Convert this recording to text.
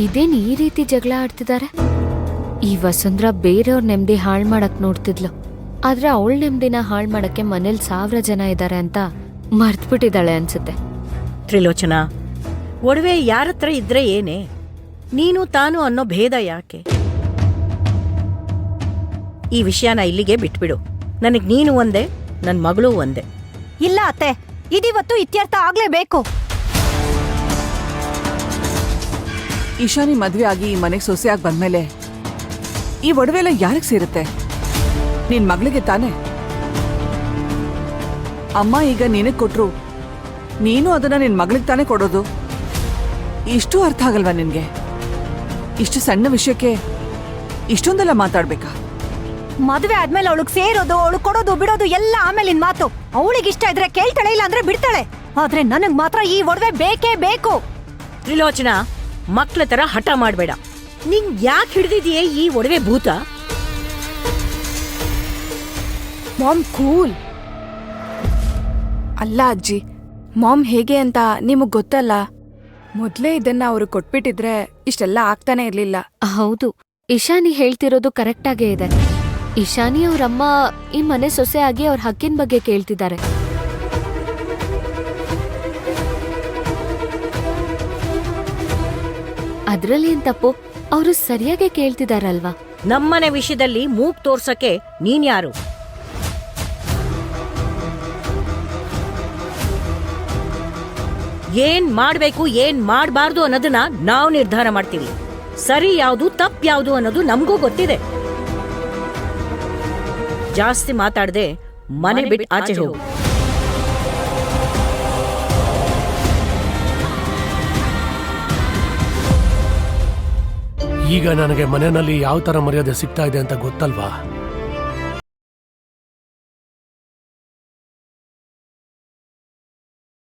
ಇದೇನ್ ಈ ರೀತಿ ಜಗಳ ಆಡ್ತಿದ್ದಾರೆ? ಈ ವಸುಂಧ್ರ ಬೇರೆಯವ್ರ ನೆಮ್ಮದಿ ಹಾಳ್ ಮಾಡಕ್ ನೋಡ್ತಿದ್ಲು, ಆದ್ರೆ ಅವಳ ನೆಮ್ಮದಿನ ಹಾಳ್ ಮಾಡಕ್ಕೆ ಮನೇಲಿ 1000 ಜನ ಇದ್ದಾರೆ ಅಂತ ಮರ್ತ್ಬಿಟ್ಟಿದ್ದಾಳೆ ಅನ್ಸುತ್ತೆ. ತ್ರಿಲೋಚನಾ, ಒಡವೆ ಯಾರತ್ರ ಇದ್ರೆ ಏನೇ, ನೀನು ತಾನು ಅನ್ನೋ ಭೇದ ಯಾಕೆ? ಈ ವಿಷಯನ ಇಲ್ಲಿಗೆ ಬಿಟ್ಬಿಡು. ನನಗ್ ನೀನು ಒಂದೇ, ನನ್ ಮಗಳು ಒಂದೇ. ಇಲ್ಲ ಅತ್ತೆ, ಇದಿವತ್ತು ಇತ್ಯರ್ಥ ಆಗ್ಲೇಬೇಕು. ಈಶಾನಿ ಮದ್ವೆ ಆಗಿ ಈ ಮನೆಗೆ ಸೊಸೆಯಾಗಿ ಬಂದ್ಮೇಲೆ ಈ ಒಡವೆ ಎಲ್ಲ ಯಾರಿಗೆ ಸೇರುತ್ತೆ? ನಿನ್ ಮಗಳಿಗೆ ತಾನೆ. ಅಮ್ಮ ಈಗ ನಿನಗ್ ಕೊಟ್ರು, ನೀನು ಅದನ್ನ ನಿನ್ ಮಗಳಿಗೆ ತಾನೇ ಕೊಡೋದು. ಇಷ್ಟು ಅರ್ಥ ಆಗಲ್ವಾ ನಿನ್ಗೆ? ಇಷ್ಟು ಸಣ್ಣ ವಿಷಯಕ್ಕೆ ಇಷ್ಟೊಂದೆಲ್ಲ ಮಾತಾಡ್ಬೇಕಾ? ಮದ್ವೆ ಆದ್ಮೇಲೆ ಅವಳಿಗೆ ಸೇರೋದು, ಅವಳು ಕೊಡೋದು ಬಿಡೋದು ಎಲ್ಲ ಆಮೇಲಿನ ಮಾತು. ಅವಳಿಗೆ ಇಷ್ಟ ಇದ್ರೆ ಕೇಳ್ತಾಳೆ, ಇಲ್ಲ ಅಂದ್ರೆ ಬಿಡ್ತಾಳೆ. ಆದ್ರೆ ನನಗ್ ಮಾತ್ರ ಈ ಒಡವೆ ಬೇಕೇ ಬೇಕು. ತ್ರಿಲೋಚನಾ, ಮಕ್ಳ ತರ ಹಠ ಮಾಡ್ಬೇಡ. ನಿಂಗ್ ಯಾಕೆ ಹಿಡ್ದಿದೆಯೇ ಈ ಒಡವೆ ಭೂತ? Mom cool. ಅಲ್ಲ ಅಜ್ಜಿ, ಮಾಮ್ ಹೇಗೆ ಅಂತ ನಿಮಗ್ ಗೊತ್ತಲ್ಲ. ಮೊದ್ಲೇ ಇದನ್ನ ಅವ್ರು ಕೊಟ್ಬಿಟ್ಟಿದ್ರೆ ಇಷ್ಟೆಲ್ಲ ಆಗ್ತಾನೆ ಇರ್ಲಿಲ್ಲ. ಹೌದು, ಇಶಾನಿ ಹೇಳ್ತಿರೋದು ಕರೆಕ್ಟ್ ಆಗೇ ಇದೆ. ಇಶಾನಿ ಅವ್ರಮ್ಮ ಈ ಮನೆ ಸೊಸೆ ಆಗಿ ಅವ್ರ ಹಕ್ಕಿನ ಬಗ್ಗೆ ಕೇಳ್ತಿದ್ದಾರೆ. ಅದ್ರಲ್ಲಿ ಏನ್ ತಪ್ಪು? ಅವರು ಸರಿಯಾಗಿ ಕೇಳ್ತಿದಾರಲ್ವಾ? ನಮ್ಮನೆ ವಿಷಯದಲ್ಲಿ ಮೂಗ್ ತೋರ್ಸಕ್ಕೆ ನೀನ್ ಯಾರು? ಏನ್ ಮಾಡ್ಬೇಕು, ಏನ್ ಮಾಡ್ಬಾರ್ದು ಅನ್ನೋದನ್ನ ನಾವು ನಿರ್ಧಾರ ಮಾಡ್ತೀವಿ. ಸರಿ ಯಾವುದು, ತಪ್ಪು ಯಾವುದು ಅನ್ನೋದು ನಮಗೂ ಗೊತ್ತಿದೆ. ಜಾಸ್ತಿ ಮಾತಾಡದೆ ಮನೆ ಬಿಟ್ಟು ಆಚೆ ಹೋಗು. ಈಗ ನನಗೆ ಮನೆಯಲ್ಲಿ ಯಾವ ತರ ಮರ್ಯಾದೆ ಸಿಗ್ತಾ ಇದೆ ಅಂತ ಗೊತ್ತಲ್ವಾ?